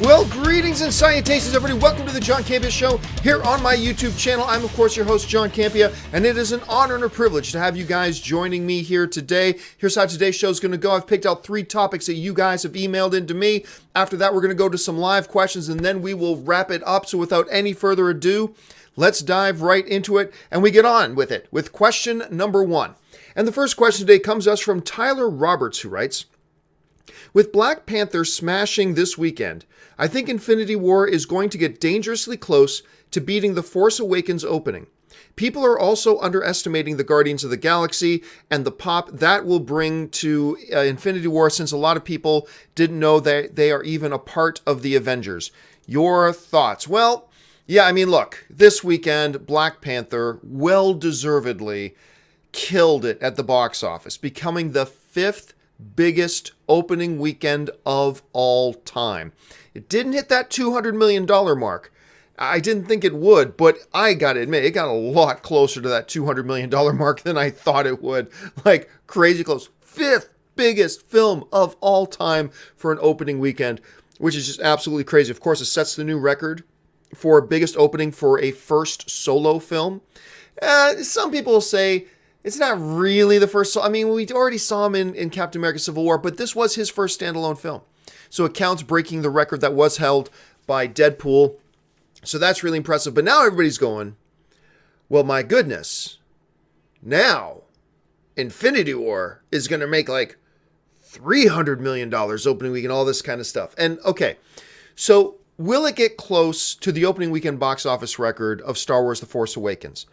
Well, greetings and salutations, everybody. Welcome to the John Campea Show here on my YouTube channel. I'm, of course, your host, John Campea, and it is an honor and a privilege to have you guys joining me here today. Here's how today's show is going to go. I've picked out 3 topics that you guys have emailed into me. After that, we're going to go to some live questions, and then we will wrap it up. So without any further ado, let's dive right into it, and we get on with it with question number 1. And the first question today comes to us from Tyler Roberts, who writes, with Black Panther smashing this weekend, I think Infinity War is going to get dangerously close to beating the Force Awakens opening. People are also underestimating the Guardians of the Galaxy and the pop that will bring to Infinity War, since a lot of people didn't know that they are even a part of the Avengers. Your thoughts? Well, yeah, I mean, look, this weekend, Black Panther well-deservedly killed it at the box office, becoming the 5th biggest opening weekend of all time. It didn't hit that $200 million mark. I didn't think it would, but I gotta admit, it got a lot closer to that $200 million mark than I thought it would. Like, crazy close. 5th biggest film of all time for an opening weekend, which is just absolutely crazy. Of course, it sets the new record for biggest opening for a first solo film. Some people say it's not really the first. I mean, we already saw him in Captain America Civil War, but this was his first standalone film. So it counts, breaking the record that was held by Deadpool. So that's really impressive. But now everybody's going, well, my goodness. Now, Infinity War is going to make like $300 million opening week and all this kind of stuff. And okay, so will it get close to the opening weekend box office record of Star Wars The Force Awakens?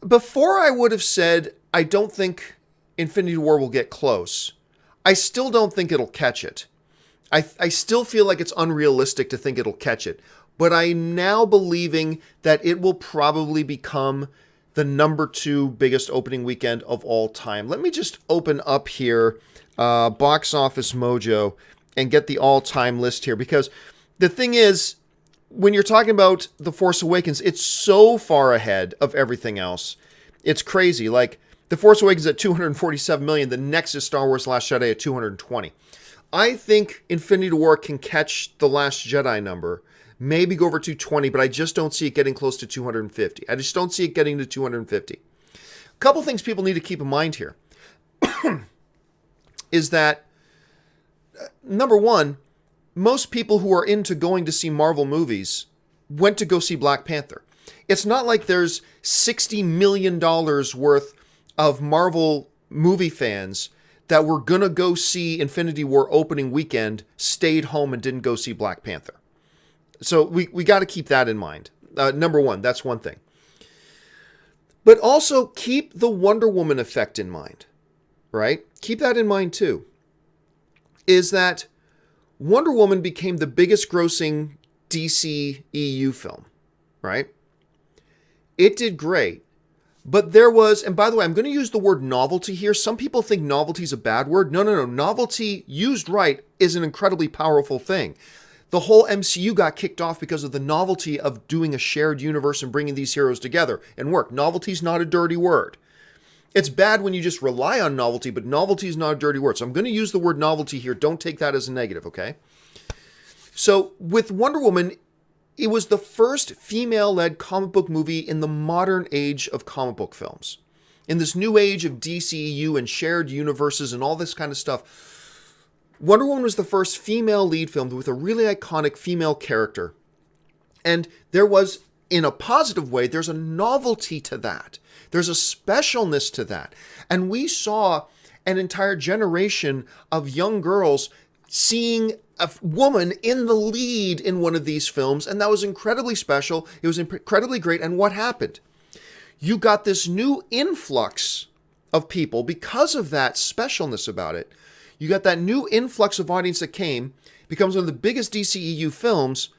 Before I would have said, I don't think Infinity War will get close, I still don't think it'll catch it. I still feel like it's unrealistic to think it'll catch it. But I'm now believing that it will probably become the number 2 biggest opening weekend of all time. Let me just open up here Box Office Mojo and get the all-time list here. Because the thing is, when you're talking about The Force Awakens, it's so far ahead of everything else. It's crazy. Like, The Force Awakens at $247 million. The next is Star Wars Last Jedi at $220. I think Infinity War can catch The Last Jedi number. Maybe go over 220, but I just don't see it getting close to 250. I just don't see it getting to 250. A couple things people need to keep in mind here is that, number one, most people who are into going to see Marvel movies went to go see Black Panther. It's not like there's $60 million worth of Marvel movie fans that were going to go see Infinity War opening weekend, stayed home and didn't go see Black Panther. So we got to keep that in mind. Number one, that's one thing. But also keep the Wonder Woman effect in mind, right? Keep that in mind too. Is that Wonder Woman became the biggest grossing DC EU film, right? It did great. But there was, and by the way, I'm going to use the word novelty here. Some people think novelty is a bad word. No. Novelty, used right, is an incredibly powerful thing. The whole MCU got kicked off because of the novelty of doing a shared universe and bringing these heroes together and work. Novelty is not a dirty word. It's bad when you just rely on novelty, but novelty is not a dirty word. So I'm going to use the word novelty here. Don't take that as a negative, okay? So with Wonder Woman, it was the first female-led comic book movie in the modern age of comic book films. In this new age of DCEU and shared universes and all this kind of stuff, Wonder Woman was the first female lead film with a really iconic female character. And there was, in a positive way, there's a novelty to that. There's a specialness to that. And we saw an entire generation of young girls seeing a woman in the lead in one of these films, and that was incredibly special. It was incredibly great. And what happened? You got this new influx of people because of that specialness about it. You got that new influx of audience that came, becomes one of the biggest DCEU films.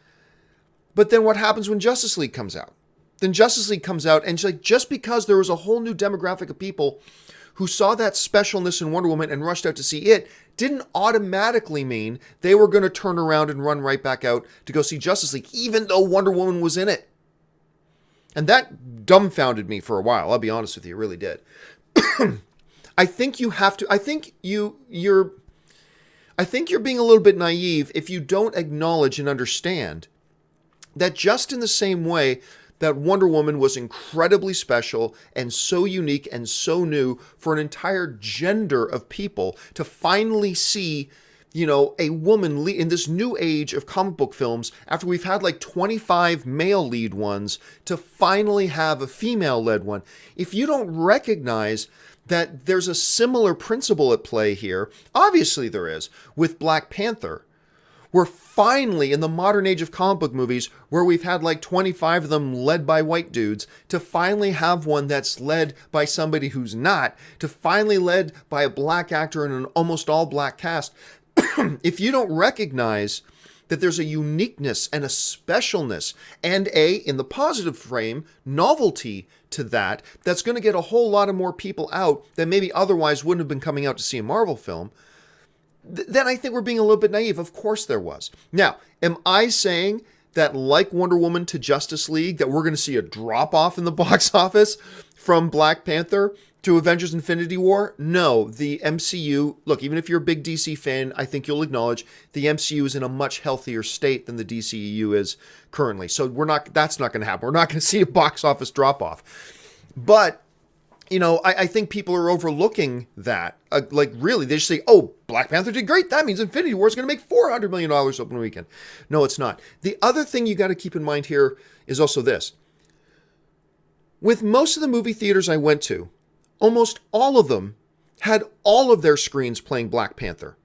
But then what happens when Justice League comes out? Then Justice League comes out, and just because there was a whole new demographic of people who saw that specialness in Wonder Woman and rushed out to see it, didn't automatically mean they were going to turn around and run right back out to go see Justice League, even though Wonder Woman was in it. And that dumbfounded me for a while, I'll be honest with you, it really did. I think you have to, I think you're being a little bit naive if you don't acknowledge and understand that just in the same way that Wonder Woman was incredibly special and so unique and so new for an entire gender of people to finally see, a woman in this new age of comic book films, after we've had like 25 male lead ones, to finally have a female-led one. If you don't recognize that there's a similar principle at play here, obviously there is, with Black Panther. We're finally, in the modern age of comic book movies, where we've had like 25 of them led by white dudes, to finally have one that's led by somebody who's not, to finally led by a black actor and an almost all black cast. If you don't recognize that there's a uniqueness and a specialness and in the positive frame, novelty to that's going to get a whole lot of more people out that maybe otherwise wouldn't have been coming out to see a Marvel film, then I think we're being a little bit naive. Of course there was. Now, am I saying that, like Wonder Woman to Justice League, that we're going to see a drop-off in the box office from Black Panther to Avengers Infinity War? No, the MCU, look, even if you're a big DC fan, I think you'll acknowledge the MCU is in a much healthier state than the DCEU is currently. So that's not going to happen. We're not going to see a box office drop-off. But I think people are overlooking that. Really, they just say, oh, Black Panther did great. That means Infinity War is going to make $400 million opening weekend. No, it's not. The other thing you got to keep in mind here is also this. With most of the movie theaters I went to, almost all of them had all of their screens playing Black Panther.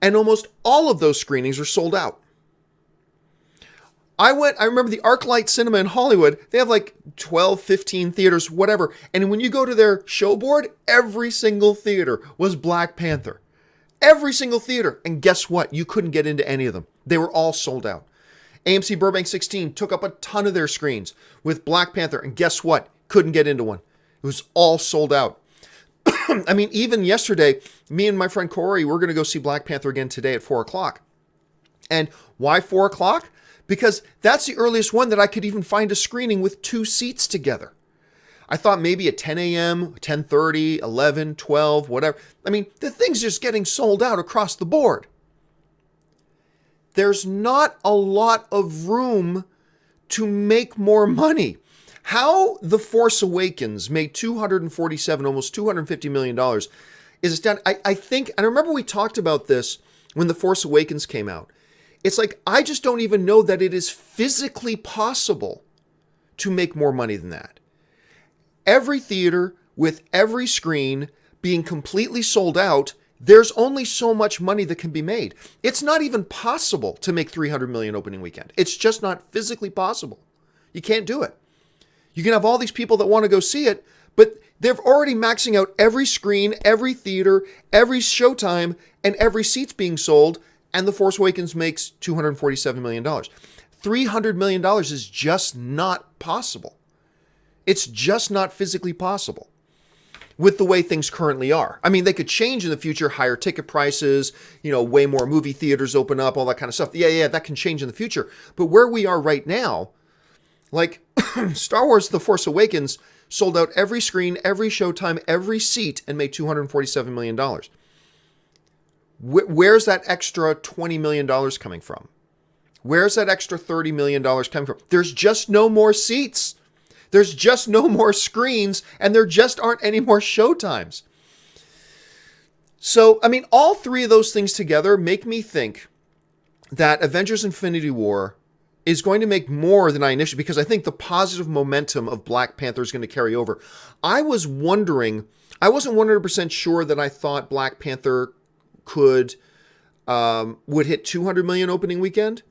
And almost all of those screenings are sold out. I remember the ArcLight Cinema in Hollywood, they have like 12, 15 theaters, whatever. And when you go to their show board, every single theater was Black Panther. Every single theater. And guess what? You couldn't get into any of them. They were all sold out. AMC Burbank 16 took up a ton of their screens with Black Panther. And guess what? Couldn't get into one. It was all sold out. I mean, even yesterday, me and my friend Corey, we're going to go see Black Panther again today at 4 o'clock. And why 4 o'clock? Because that's the earliest one that I could even find a screening with 2 seats together. I thought maybe at 10 a.m., 10:30, 11, 12, whatever. I mean, the thing's just getting sold out across the board. There's not a lot of room to make more money. How The Force Awakens made $247, almost $250 million is astounding. I think, and I remember we talked about this when The Force Awakens came out. It's like, I just don't even know that it is physically possible to make more money than that. Every theater with every screen being completely sold out, there's only so much money that can be made. It's not even possible to make $300 million opening weekend. It's just not physically possible. You can't do it. You can have all these people that want to go see it, but they're already maxing out every screen, every theater, every showtime, and every seat's being sold. And The Force Awakens makes $247 million. $300 million is just not possible. It's just not physically possible with the way things currently are. I mean, they could change in the future, higher ticket prices, way more movie theaters open up, all that kind of stuff. Yeah, that can change in the future. But where we are right now, like Star Wars The Force Awakens sold out every screen, every showtime, every seat, and made $247 million. Where's that extra $20 million coming from? Where's that extra $30 million coming from? There's just no more seats. There's just no more screens, and there just aren't any more showtimes. So, I mean, all three of those things together make me think that Avengers Infinity War is going to make more than I initially, because I think the positive momentum of Black Panther is going to carry over. I wasn't 100% sure that I thought Black Panther would hit 200 million opening weekend.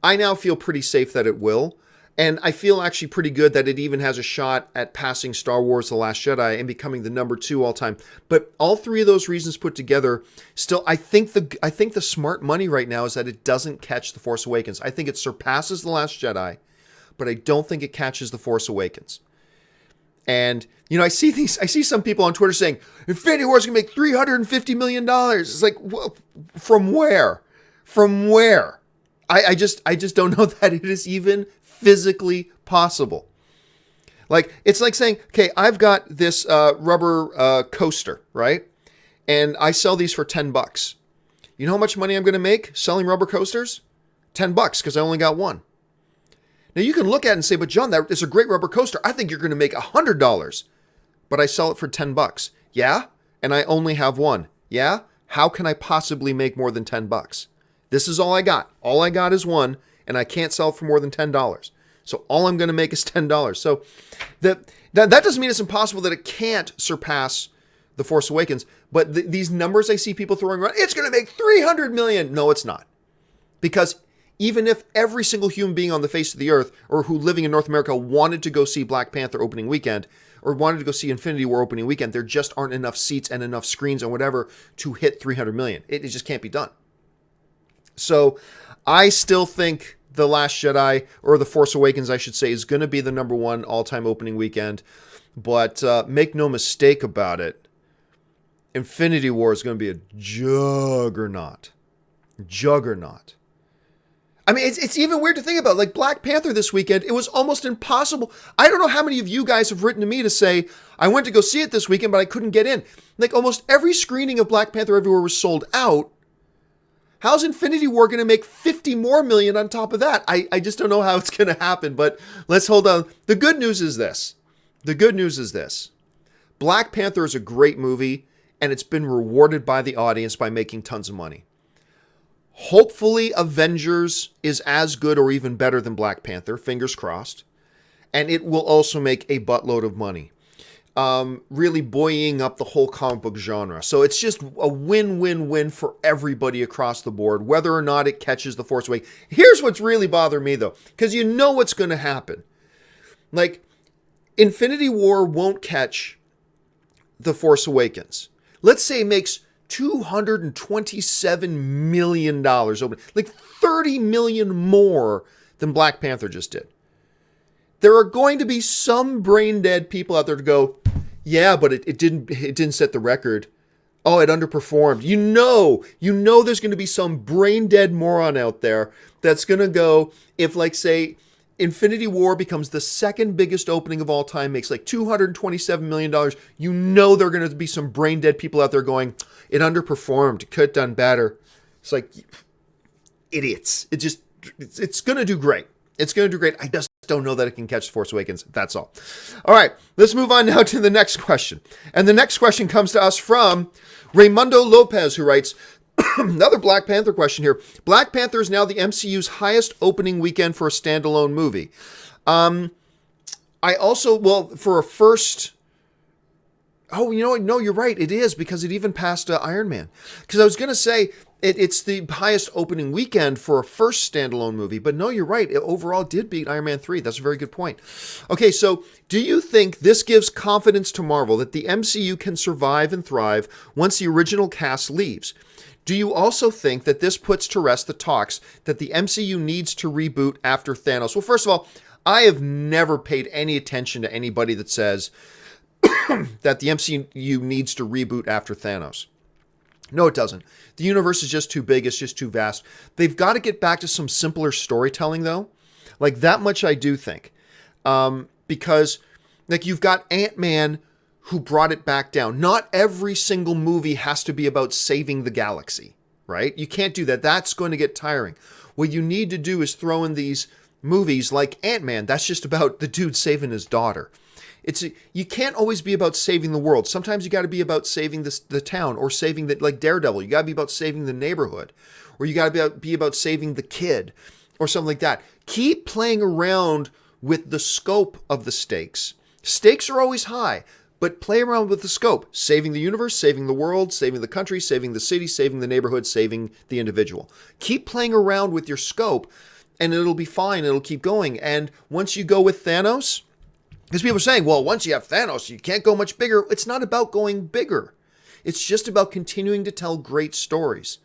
I now feel pretty safe that it will. And I feel actually pretty good that it even has a shot at passing Star Wars The Last Jedi and becoming the number 2 all time. But all three of those reasons put together, still, I think the smart money right now is that it doesn't catch The Force Awakens. I think it surpasses The Last Jedi, but I don't think it catches The Force Awakens. And, I see some people on Twitter saying, Infinity War is going to make $350 million. It's like, well, from where? From where? I just don't know that it is even physically possible. Like, it's like saying, okay, I've got this rubber coaster, right? And I sell these for $10. You know how much money I'm going to make selling rubber coasters? $10 because I only got one. Now you can look at it and say, but John, that is a great rubber coaster. I think you're going to make $100, but I sell it for $10. Yeah? And I only have one. Yeah? How can I possibly make more than $10? This is all I got. All I got is one, and I can't sell it for more than $10. So all I'm going to make is $10. So that doesn't mean it's impossible that it can't surpass The Force Awakens. But these numbers I see people throwing around, it's going to make $300 million. No, it's not. Because even if every single human being on the face of the earth or who living in North America wanted to go see Black Panther opening weekend or wanted to go see Infinity War opening weekend, there just aren't enough seats and enough screens and whatever to hit 300 million. It just can't be done. So I still think The Last Jedi, or The Force Awakens, I should say, is going to be the number one all-time opening weekend. But make no mistake about it, Infinity War is going to be a juggernaut. Juggernaut. I mean, it's even weird to think about. Like Black Panther this weekend, it was almost impossible. I don't know how many of you guys have written to me to say, I went to go see it this weekend, but I couldn't get in. Like almost every screening of Black Panther everywhere was sold out. How's Infinity War going to make 50 more million on top of that? I just don't know how it's going to happen, but let's hold on. The good news is this. Black Panther is a great movie, and it's been rewarded by the audience by making tons of money. Hopefully, Avengers is as good or even better than Black Panther, fingers crossed. And it will also make a buttload of money, really buoying up the whole comic book genre. So it's just a win-win-win for everybody across the board, whether or not it catches The Force Awakens. Here's what's really bothering me, though, because you know what's going to happen. Like, Infinity War won't catch The Force Awakens. Let's say it makes $227 million open, like 30 million more than Black Panther just did. There are going to be some brain dead people out there to go, yeah, but it didn't set the record. Oh, it underperformed. You know there's going to be some brain dead moron out there that's going to go, if like say Infinity War becomes the second biggest opening of all time, makes like $227 million. You know there are going to be some brain dead people out there going, it underperformed. It could have done better. It's like, idiots. It's going to do great. It's going to do great. I just don't know that it can catch The Force Awakens. That's all. All right, let's move on now to the next question. And the next question comes to us from Raymundo Lopez, who writes, another Black Panther question here. Black Panther is now the MCU's highest opening weekend for a standalone movie. I also, for a first... Oh, you know what? No, you're right. It is, because it even passed Ironman. Because I was going to say it's the highest opening weekend for a first standalone movie. But no, you're right. It overall did beat Iron Man 3. That's a very good point. Okay, so do you think this gives confidence to Marvel that the MCU can survive and thrive once the original cast leaves? Do you also think that this puts to rest the talks that the MCU needs to reboot after Thanos? Well, first of all, I have never paid any attention to anybody that says that the MCU needs to reboot after Thanos. No, it doesn't. The universe is just too big. It's just too vast. They've got to get back to some simpler storytelling, though. Like, that much I do think. Because, like, you've got Ant-Man who brought it back down. Not every single movie has to be about saving the galaxy, right? You can't do that. That's going to get tiring. What you need to do is throw in these movies like Ant-Man. That's just about the dude saving his daughter. You can't always be about saving the world. Sometimes you got to be about saving the town, or saving like Daredevil. You got to be about saving the neighborhood, or you got to be about saving the kid, or something like that. Keep playing around with the scope of the stakes. Stakes are always high, but play around with the scope. Saving the universe, saving the world, saving the country, saving the city, saving the neighborhood, saving the individual. Keep playing around with your scope, and it'll be fine. It'll keep going. And once you go with Thanos... Because people are saying, well, once you have Thanos, you can't go much bigger. It's not about going bigger. It's just about continuing to tell great stories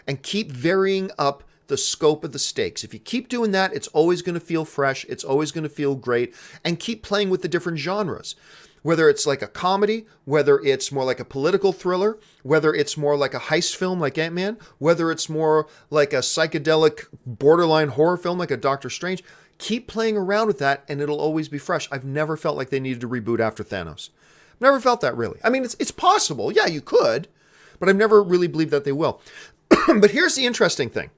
and keep varying up the scope of the stakes. If you keep doing that, it's always going to feel fresh. It's always going to feel great. And keep playing with the different genres. Whether it's like a comedy, whether it's more like a political thriller, whether it's more like a heist film like Ant-Man, whether it's more like a psychedelic borderline horror film like a Doctor Strange. Keep playing around with that, and it'll always be fresh. I've never felt like they needed to reboot after Thanos. I've never felt that, really. I mean, it's possible. Yeah, you could, but I've never really believed that they will. But here's the interesting thing.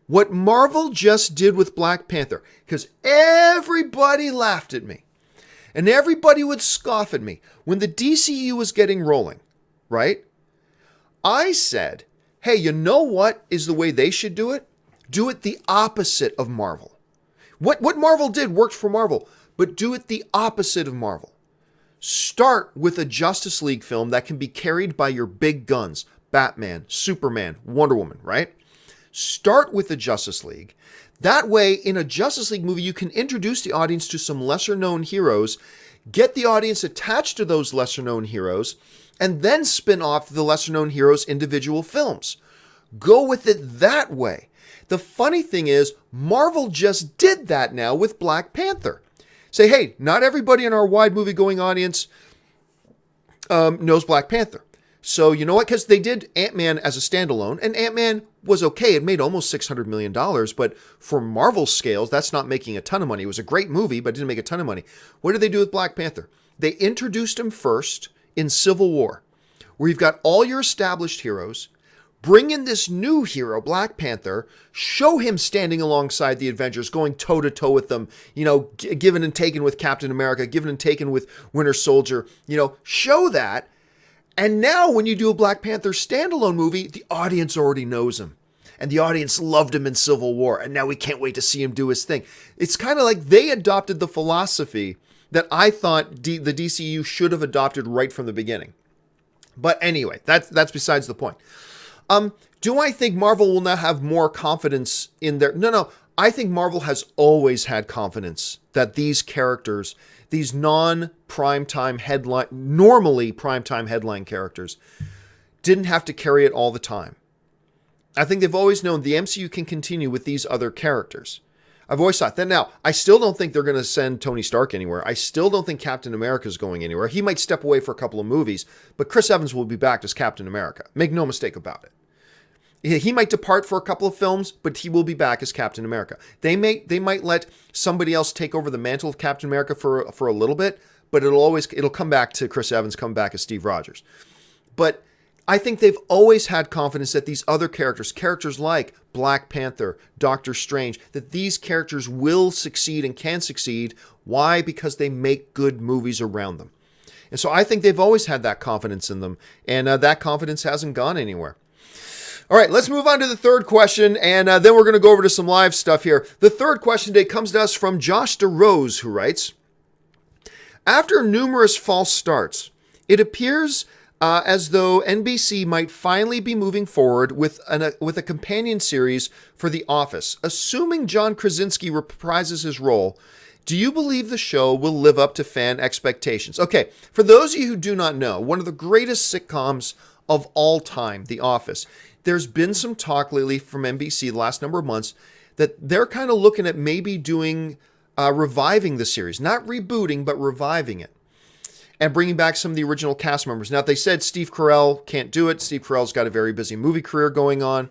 What Marvel just did with Black Panther, because everybody laughed at me and everybody would scoff at me when the DCU was getting rolling, right? I said, hey, you know what is the way they should do it? Do it the opposite of Marvel. What Marvel did worked for Marvel, but do it the opposite of Marvel. Start with a Justice League film that can be carried by your big guns. Batman, Superman, Wonder Woman, right? Start with the Justice League. That way, in a Justice League movie, you can introduce the audience to some lesser-known heroes, get the audience attached to those lesser-known heroes, and then spin off the lesser-known heroes' individual films. Go with it that way. The funny thing is, Marvel just did that now with Black Panther. Say, hey, not everybody in our wide movie-going audience knows Black Panther. So you know what? Because they did Ant-Man as a standalone, and Ant-Man was okay. It made almost $600 million, but for Marvel scales, that's not making a ton of money. It was a great movie, but it didn't make a ton of money. What did they do with Black Panther? They introduced him first in Civil War, where you've got all your established heroes, bring in this new hero, Black Panther, show him standing alongside the Avengers, going toe-to-toe with them, given and taken with Captain America, given and taken with Winter Soldier, show that. And now when you do a Black Panther standalone movie, the audience already knows him. And the audience loved him in Civil War. And now we can't wait to see him do his thing. It's kind of like they adopted the philosophy that I thought the DCU should have adopted right from the beginning. But anyway, that's besides the point. Do I think Marvel will now have more confidence in their... No. I think Marvel has always had confidence that these characters, these normally primetime headline characters, didn't have to carry it all the time. I think they've always known the MCU can continue with these other characters. I've always thought that. Now, I still don't think they're going to send Tony Stark anywhere. I still don't think Captain America is going anywhere. He might step away for a couple of movies, but Chris Evans will be back as Captain America. Make no mistake about it. He might depart for a couple of films, but he will be back as Captain America. They might let somebody else take over the mantle of Captain America for a little bit, but it'll come back to Chris Evans, come back as Steve Rogers. But I think they've always had confidence that these other characters like Black Panther, Doctor Strange, that these characters will succeed and can succeed. Why? Because they make good movies around them. And so I think they've always had that confidence in them, and that confidence hasn't gone anywhere. All right, let's move on to the third question, and then we're going to go over to some live stuff here. The third question today comes to us from Josh DeRose, who writes, after numerous false starts, it appears as though NBC might finally be moving forward with a companion series for The Office. Assuming John Krasinski reprises his role, do you believe the show will live up to fan expectations? Okay, for those of you who do not know, one of the greatest sitcoms of all time, The Office. There's been some talk lately from NBC the last number of months that they're kind of looking at maybe doing, reviving the series. Not rebooting, but reviving it. And bringing back some of the original cast members. Now, they said Steve Carell can't do it. Steve Carell's got a very busy movie career going on.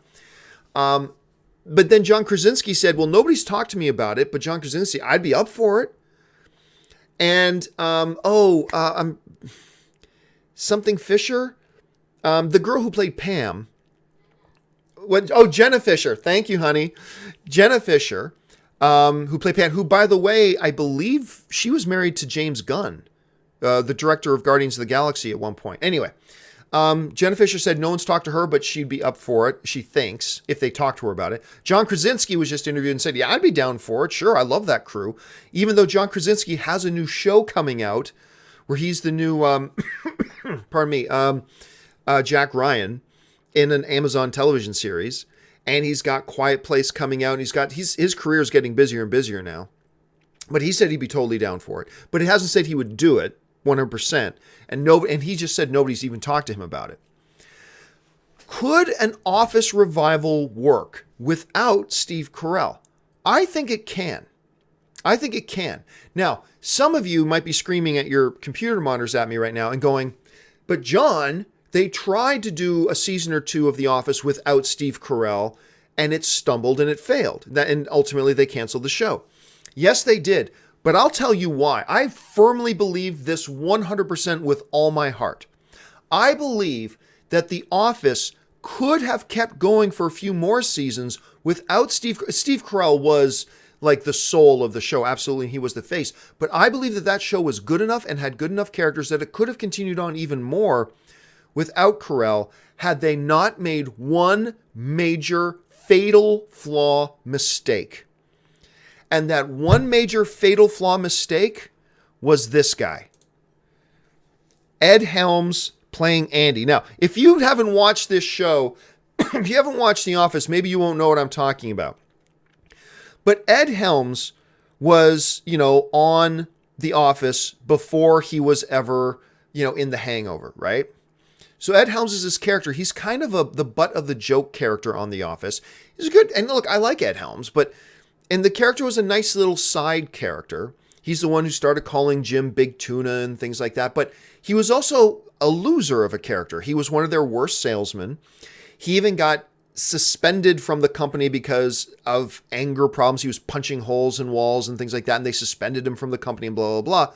But then John Krasinski said, well, nobody's talked to me about it, but John Krasinski, I'd be up for it. And, something Fisher, the girl who played Pam, Jenna Fisher. Thank you, honey. Jenna Fisher, who played Pam, who, by the way, I believe she was married to James Gunn, the director of Guardians of the Galaxy at one point. Anyway, Jenna Fisher said no one's talked to her, but she'd be up for it, she thinks, if they talk to her about it. John Krasinski was just interviewed and said, yeah, I'd be down for it. Sure, I love that crew. Even though John Krasinski has a new show coming out where he's the new, Jack Ryan, in an Amazon television series, and he's got Quiet Place coming out, and his career is getting busier and busier now. But he said he'd be totally down for it. But it hasn't said he would do it 100%, and he just said nobody's even talked to him about it. Could an Office revival work without Steve Carell? I think it can. Now, some of you might be screaming at your computer monitors at me right now and going, but John, they tried to do a season or two of The Office without Steve Carell, and it stumbled and it failed. And ultimately, they canceled the show. Yes, they did. But I'll tell you why. I firmly believe this 100% with all my heart. I believe that The Office could have kept going for a few more seasons without Steve. Steve Carell was like the soul of the show. Absolutely, he was the face. But I believe that that show was good enough and had good enough characters that it could have continued on even more without Carell had they not made one major fatal flaw mistake. And that one major fatal flaw mistake was this guy. Ed Helms playing Andy. Now, if you haven't watched this show, if you haven't watched The Office, maybe you won't know what I'm talking about. But Ed Helms was, on The Office before he was ever, in The Hangover, right? So Ed Helms is this character. He's kind of the butt of the joke character on The Office. He's good. And look, I like Ed Helms, and the character was a nice little side character. He's the one who started calling Jim Big Tuna and things like that. But he was also a loser of a character. He was one of their worst salesmen. He even got suspended from the company because of anger problems. He was punching holes in walls and things like that. And they suspended him from the company and blah, blah, blah.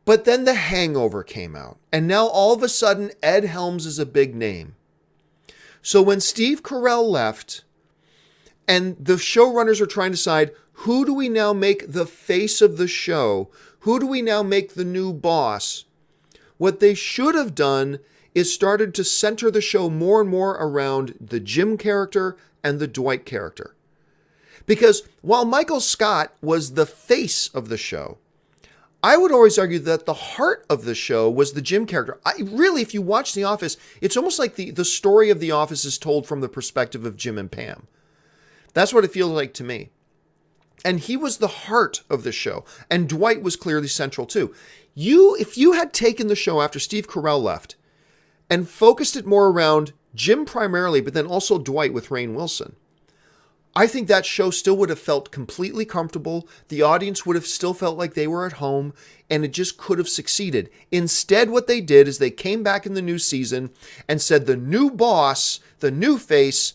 But then The Hangover came out. And now all of a sudden, Ed Helms is a big name. So when Steve Carell left and the showrunners are trying to decide, who do we now make the face of the show? Who do we now make the new boss? What they should have done is started to center the show more and more around the Jim character and the Dwight character. Because while Michael Scott was the face of the show, I would always argue that the heart of the show was the Jim character. Really, if you watch The Office, it's almost like the story of The Office is told from the perspective of Jim and Pam. That's what it feels like to me. And he was the heart of the show. And Dwight was clearly central too. If you had taken the show after Steve Carell left and focused it more around Jim primarily, but then also Dwight with Rainn Wilson, I think that show still would have felt completely comfortable. The audience would have still felt like they were at home, and it just could have succeeded. Instead, what they did is they came back in the new season and said the new boss, the new face,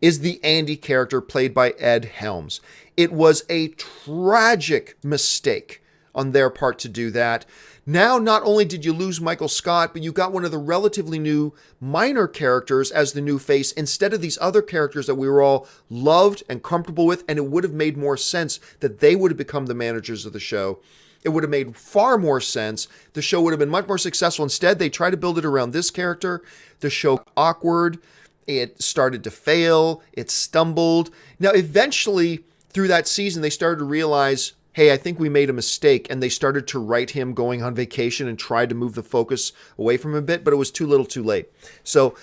is the Andy character played by Ed Helms. It was a tragic mistake on their part to do that. Now, not only did you lose Michael Scott, but you got one of the relatively new minor characters as the new face instead of these other characters that we were all loved and comfortable with, and it would have made more sense that they would have become the managers of the show. It would have made far more sense. The show would have been much more successful. Instead, they tried to build it around this character. The show got awkward. It started to fail. It stumbled. Now, eventually, through that season, they started to realize, hey, I think we made a mistake, and they started to write him going on vacation and tried to move the focus away from him a bit, but it was too little too late. So,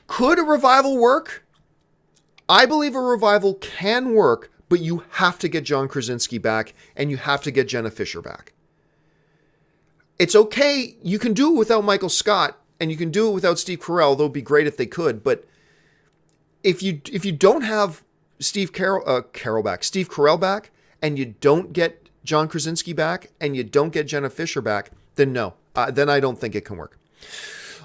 could a revival work? I believe a revival can work, but you have to get John Krasinski back, and you have to get Jenna Fischer back. It's okay, you can do it without Michael Scott, and you can do it without Steve Carell, though it'd be great if they could, but if you don't have Steve Carell back, and you don't get John Krasinski back, and you don't get Jenna Fischer back, then no. Then I don't think it can work.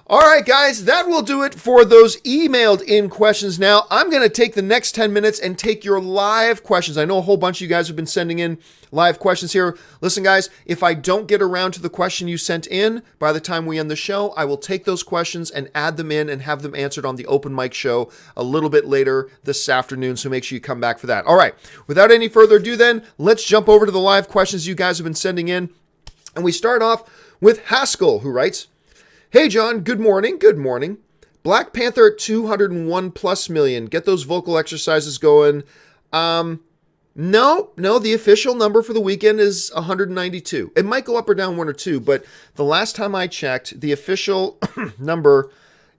All right, guys, that will do it for those emailed in questions. Now, I'm going to take the next 10 minutes and take your live questions. I know a whole bunch of you guys have been sending in live questions here. Listen, guys, if I don't get around to the question you sent in by the time we end the show, I will take those questions and add them in and have them answered on the open mic show a little bit later this afternoon, so make sure you come back for that. All right, without any further ado then, let's jump over to the live questions you guys have been sending in. And we start off with Haskell, who writes, "Hey, John, good morning. Good morning. Black Panther at 201 plus million. Get those vocal exercises going. No, the official number for the weekend is 192. It might go up or down one or two, but the last time I checked, the official number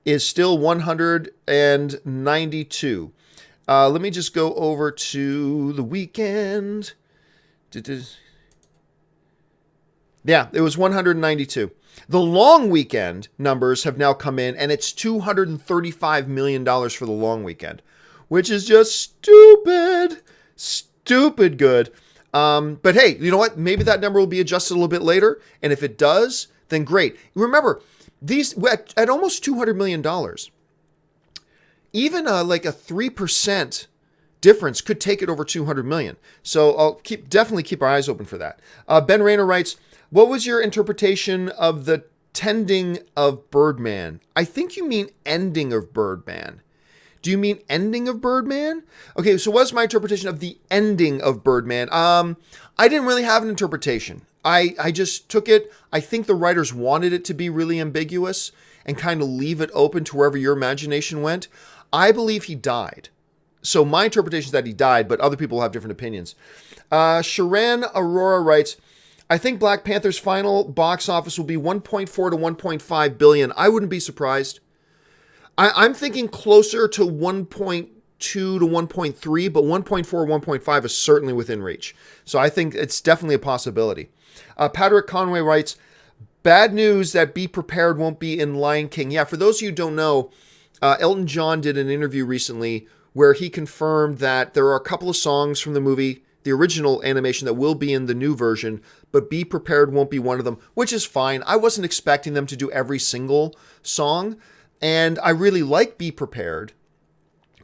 is still 192. Let me just go over to the weekend. Yeah, it was 192. The long weekend numbers have now come in, and it's $235 million for the long weekend, which is just stupid good. But hey, you know what? Maybe that number will be adjusted a little bit later, and if it does, then great. Remember, these at almost $200 million, even like a 3% difference could take it over 200 million. So I'll definitely keep our eyes open for that. Ben Rayner writes, "What was your interpretation of the tending of Birdman. I think you mean ending of Birdman. Do you mean ending of Birdman? Okay, so what's my interpretation of the ending of Birdman? I didn't really have an interpretation. I just took it. I think the writers wanted it to be really ambiguous and kind of leave it open to wherever your imagination went. I believe he died. So my interpretation is that he died, but other people have different opinions. Sharon Aurora writes, I think Black Panther's final box office will be 1.4 to 1.5 billion. I wouldn't be surprised. I'm thinking closer to 1.2 to 1.3, but 1.4, 1.5 is certainly within reach. So I think it's definitely a possibility. Patrick Conway writes, bad news that Be Prepared won't be in Lion King. Yeah, for those of you who don't know, Elton John did an interview recently where he confirmed that there are a couple of songs from the movie, the original animation, that will be in the new version, but Be Prepared won't be one of them, which is fine. I wasn't expecting them to do every single song. And I really like Be Prepared,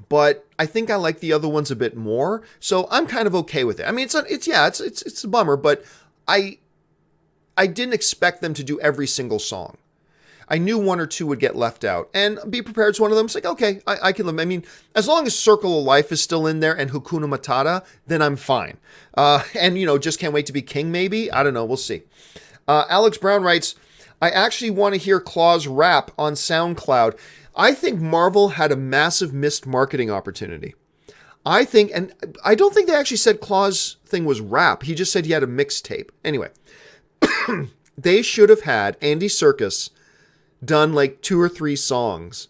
but I think I like the other ones a bit more. So I'm kind of okay with it. I mean, it's a bummer, but I didn't expect them to do every single song. I knew one or two would get left out, and Be Prepared is one of them. It's like, okay, I can live. I mean, as long as Circle of Life is still in there and Hakuna Matata, then I'm fine. And just can't wait to be king. Maybe, I don't know. We'll see. Alex Brown writes, I actually want to hear Claw's rap on SoundCloud. I think Marvel had a massive missed marketing opportunity. I don't think they actually said Claw's thing was rap. He just said he had a mixtape. Anyway, they should have had Andy Serkis done like 2 or 3 songs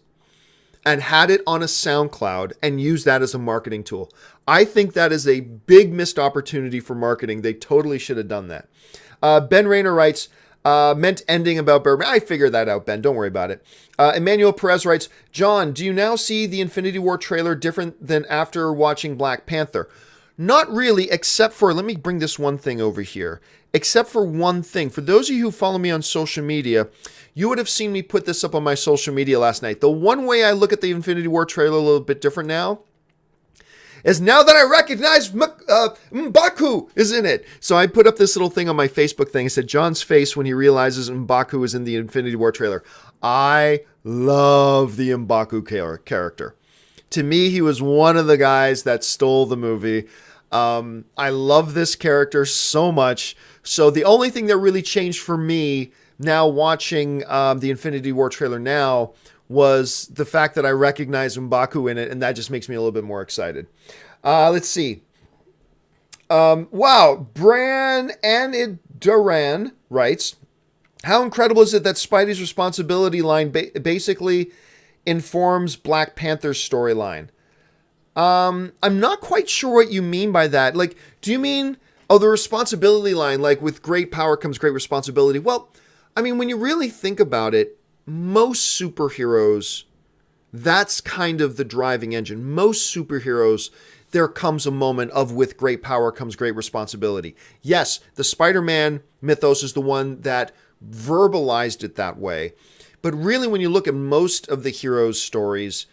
and had it on a SoundCloud and use that as a marketing tool. I think that is a big missed opportunity for marketing. They totally should have done that. Ben Rayner writes, meant ending about Birdman. I figured that out, Ben. Don't worry about it. Emmanuel Perez writes, John, do you now see the Infinity War trailer different than after watching Black Panther? Not really, except for, let me bring this one thing over here. Except for one thing. For those of you who follow me on social media, you would have seen me put this up on my social media last night. The one way I look at the Infinity War trailer a little bit different now is now that I recognize M'Baku is in it. So I put up this little thing on my Facebook thing. It said John's face when he realizes M'Baku is in the Infinity War trailer. I love the M'Baku character. To me, he was one of the guys that stole the movie. I love this character so much. So the only thing that really changed for me now watching the Infinity War trailer now was the fact that I recognize M'Baku in it, and that just makes me a little bit more excited. Let's see. Wow. Bran Anidaran writes, how incredible is it that Spidey's responsibility line basically informs Black Panther's storyline? I'm not quite sure what you mean by that. Like, do you mean, the responsibility line, like with great power comes great responsibility? Well, I mean, when you really think about it, most superheroes, that's kind of the driving engine. Most superheroes, there comes a moment of with great power comes great responsibility. Yes, the Spider-Man mythos is the one that verbalized it that way. But really, when you look at most of the heroes' stories,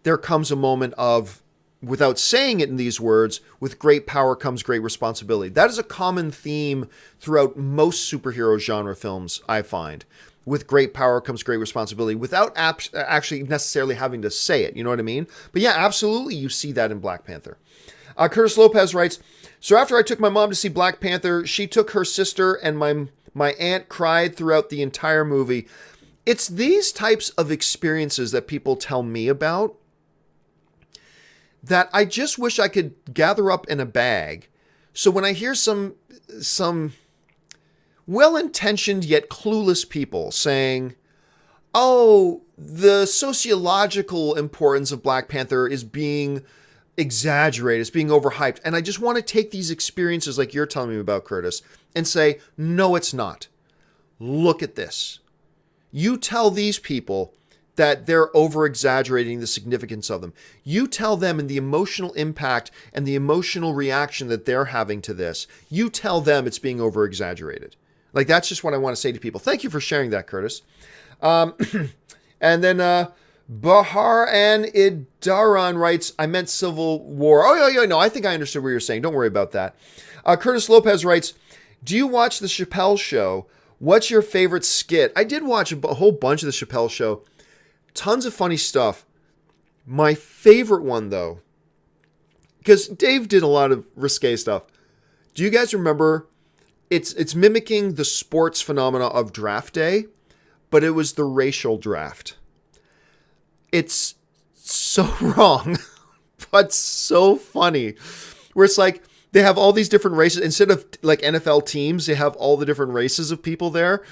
there comes a moment of, without saying it in these words, with great power comes great responsibility. That is a common theme throughout most superhero genre films, I find. With great power comes great responsibility, without actually necessarily having to say it. You know what I mean? But yeah, absolutely, you see that in Black Panther. Curtis Lopez writes, so after I took my mom to see Black Panther, she took her sister, and my aunt cried throughout the entire movie. It's these types of experiences that people tell me about that I just wish I could gather up in a bag. So when I hear some well-intentioned yet clueless people saying, oh, the sociological importance of Black Panther is being exaggerated, it's being overhyped. And I just want to take these experiences like you're telling me about, Curtis, and say, no, it's not. Look at this. You tell these people that they're over-exaggerating the significance of them. You tell them and the emotional impact and the emotional reaction that they're having to this. You tell them it's being over-exaggerated. Like, that's just what I want to say to people. Thank you for sharing that, Curtis. And then Bahar and Idaran writes, I meant Civil War. Oh, yeah, no, I think I understood what you're saying. Don't worry about that. Curtis Lopez writes, do you watch the Chappelle Show? What's your favorite skit? I did watch a whole bunch of the Chappelle Show. Tons of funny stuff. My favorite one, though, because Dave did a lot of risque stuff. Do you guys remember? It's mimicking the sports phenomena of draft day, but it was the racial draft. It's so wrong, but so funny. Where it's like they have all these different races. Instead of like NFL teams, they have all the different races of people there.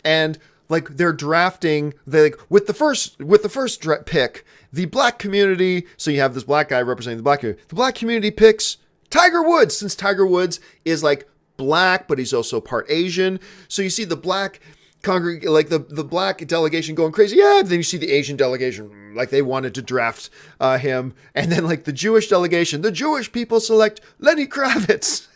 And like they're drafting, with the first pick, the black community. So you have this black guy representing the black community. The black community picks Tiger Woods, since Tiger Woods is like black, but he's also part Asian. So you see the black the black delegation going crazy. Yeah. Then you see the Asian delegation, like they wanted to draft him. And then like the Jewish delegation, the Jewish people select Lenny Kravitz.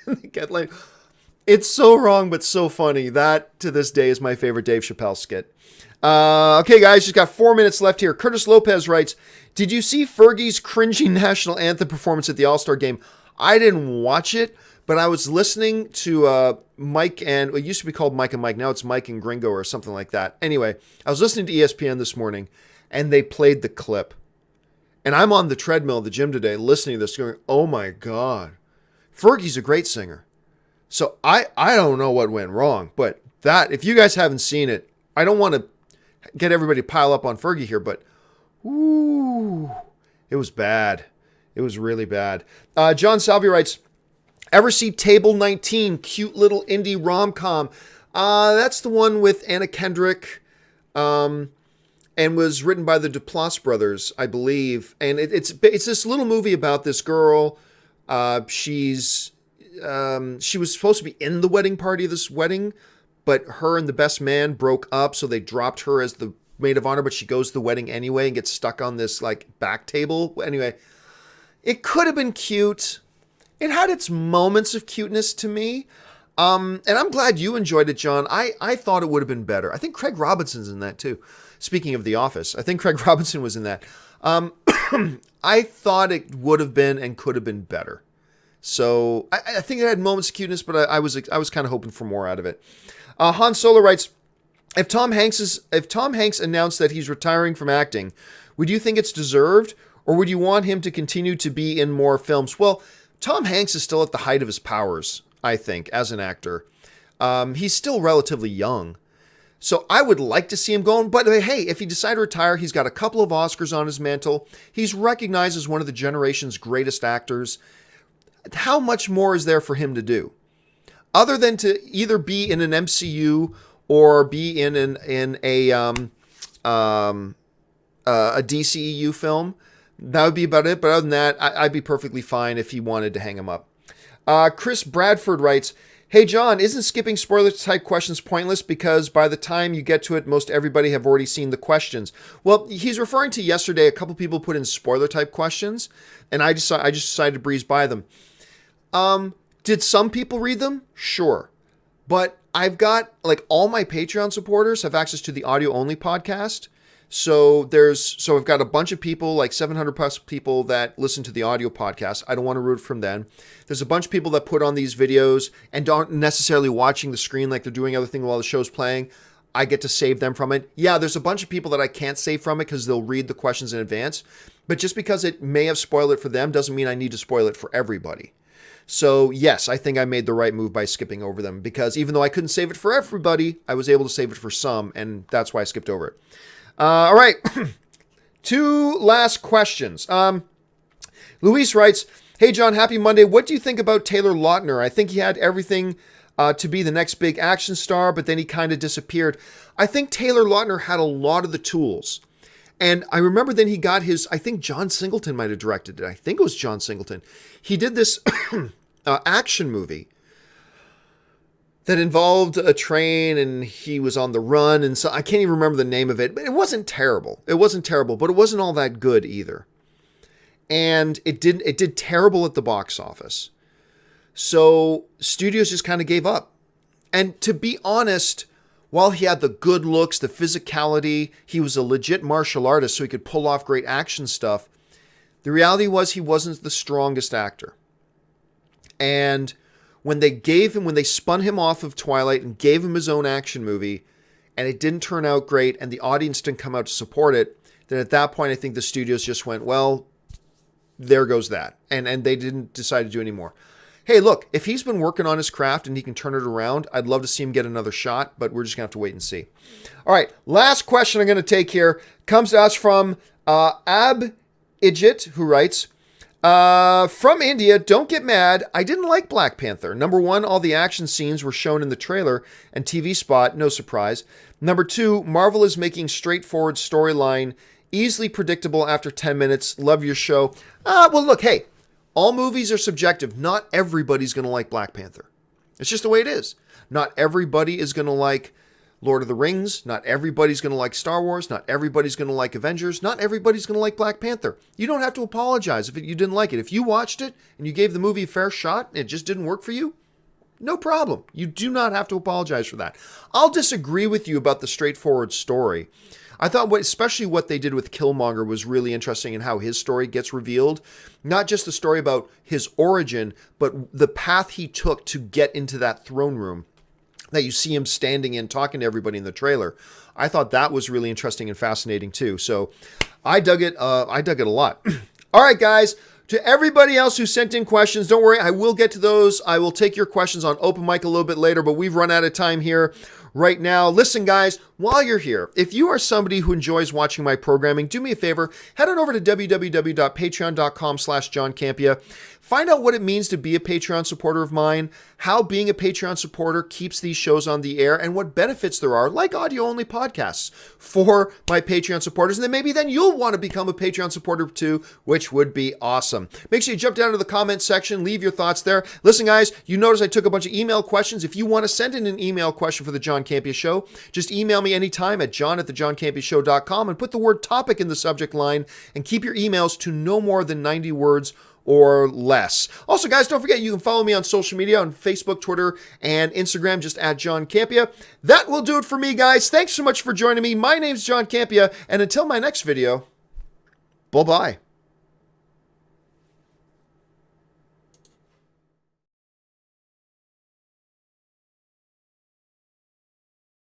It's so wrong, but so funny. That to this day is my favorite Dave Chappelle skit. Okay, guys, just got 4 minutes left here. Curtis Lopez writes, did you see Fergie's cringy national anthem performance at the All-Star game? I didn't watch it, but I was listening to Mike and it used to be called Mike and Mike. Now it's Mike and Gringo or something like that. Anyway, I was listening to ESPN this morning and they played the clip. And I'm on the treadmill at the gym today listening to this going, oh my God, Fergie's a great singer. So I don't know what went wrong, but that, if you guys haven't seen it, I don't want to get everybody to pile up on Fergie here, but ooh, it was bad. It was really bad. John Salvi writes, ever see Table 19, cute little indie rom-com? That's the one with Anna Kendrick, and was written by the Duplass brothers, I believe. And it's this little movie about this girl. She was supposed to be in the wedding party of this wedding, but her and the best man broke up, so they dropped her as the maid of honor, but she goes to the wedding anyway and gets stuck on this like back table. Anyway, it could have been cute. It had its moments of cuteness to me. And I'm glad you enjoyed it, John. I thought it would have been better. I think Craig Robinson's in that too. Speaking of The Office, I think Craig Robinson was in that. I thought it would have been and could have been better. So I think it had moments of cuteness, but I was kind of hoping for more out of it. Han Solo writes, if Tom Hanks announced that he's retiring from acting, would you think it's deserved, or would you want him to continue to be in more films? Well, Tom Hanks is still at the height of his powers, I think, as an actor. He's still relatively young. So I would like to see him going. But hey, if he decided to retire, he's got a couple of Oscars on his mantle. He's recognized as one of the generation's greatest actors. How much more is there for him to do? Other than to either be in an MCU or be in a DCEU film. That would be about it. But other than that, I'd be perfectly fine if he wanted to hang him up. Chris Bradford writes, hey, John, isn't skipping spoiler type questions pointless because by the time you get to it, most everybody have already seen the questions? Well, he's referring to yesterday. A couple people put in spoiler type questions, and I just decided to breeze by them. Did some people read them? Sure. But I've got, like, all my Patreon supporters have access to the audio only podcast. So I've got a bunch of people, like 700 plus people that listen to the audio podcast. I don't want to root from them. There's a bunch of people that put on these videos and aren't necessarily watching the screen like they're doing other things while the show's playing. I get to save them from it. Yeah, there's a bunch of people that I can't save from it because they'll read the questions in advance. But just because it may have spoiled it for them doesn't mean I need to spoil it for everybody. So yes, I think I made the right move by skipping over them because even though I couldn't save it for everybody, I was able to save it for some, and that's why I skipped over it. All right, 2 last questions. Luis writes, hey, John, happy Monday. What do you think about Taylor Lautner? I think he had everything to be the next big action star, but then he kind of disappeared. I think Taylor Lautner had a lot of the tools. And I remember then he got I think John Singleton might have directed it. I think it was John Singleton. He did this action movie that involved a train and he was on the run. And so I can't even remember the name of it, but it wasn't terrible. It wasn't terrible, but it wasn't all that good either. And it did terrible at the box office. So studios just kind of gave up. And to be honest, while he had the good looks, the physicality, he was a legit martial artist, so he could pull off great action stuff. The reality was he wasn't the strongest actor. And when they spun him off of Twilight and gave him his own action movie, and it didn't turn out great, and the audience didn't come out to support it, then at that point, I think the studios just went, well, there goes that. And they didn't decide to do any more. Hey, look, if he's been working on his craft and he can turn it around, I'd love to see him get another shot, but we're just going to have to wait and see. All right, last question I'm going to take here comes to us from Ab Idjit, who writes, from India, don't get mad. I didn't like Black Panther. Number one, all the action scenes were shown in the trailer and TV spot. No surprise. Number two, Marvel is making straightforward storyline easily predictable after 10 minutes. Love your show. Well, look, hey, all movies are subjective. Not everybody's going to like Black Panther. It's just the way it is. Not everybody is going to like Lord of the Rings. Not everybody's going to like Star Wars. Not everybody's going to like Avengers. Not everybody's going to like Black Panther. You don't have to apologize if you didn't like it. If you watched it and you gave the movie a fair shot and it just didn't work for you, no problem. You do not have to apologize for that. I'll disagree with you about the straightforward story. I thought especially what they did with Killmonger was really interesting in how his story gets revealed. Not just the story about his origin, but the path he took to get into that throne room that you see him standing in, talking to everybody in the trailer. I thought that was really interesting and fascinating too. So I dug it. I dug it a lot. All right, guys. To everybody else who sent in questions, don't worry, I will get to those. I will take your questions on open mic a little bit later, but we've run out of time here right now. Listen, guys, while you're here, if you are somebody who enjoys watching my programming, do me a favor, head on over to www.patreon.com/John Campea. Find out what it means to be a Patreon supporter of mine, how being a Patreon supporter keeps these shows on the air, and what benefits there are, like audio-only podcasts, for my Patreon supporters. And then maybe you'll want to become a Patreon supporter too, which would be awesome. Make sure you jump down to the comment section, leave your thoughts there. Listen, guys, you notice I took a bunch of email questions. If you want to send in an email question for the John Campea Show, just email me anytime at john@thejohncampeashow.com and put the word topic in the subject line and keep your emails to no more than 90 words or less. Also, guys, don't forget you can follow me on social media on Facebook, Twitter, and Instagram, just at John Campea. That will do it for me, guys. Thanks so much for joining me. My name's John Campea, and until my next video, bye-bye.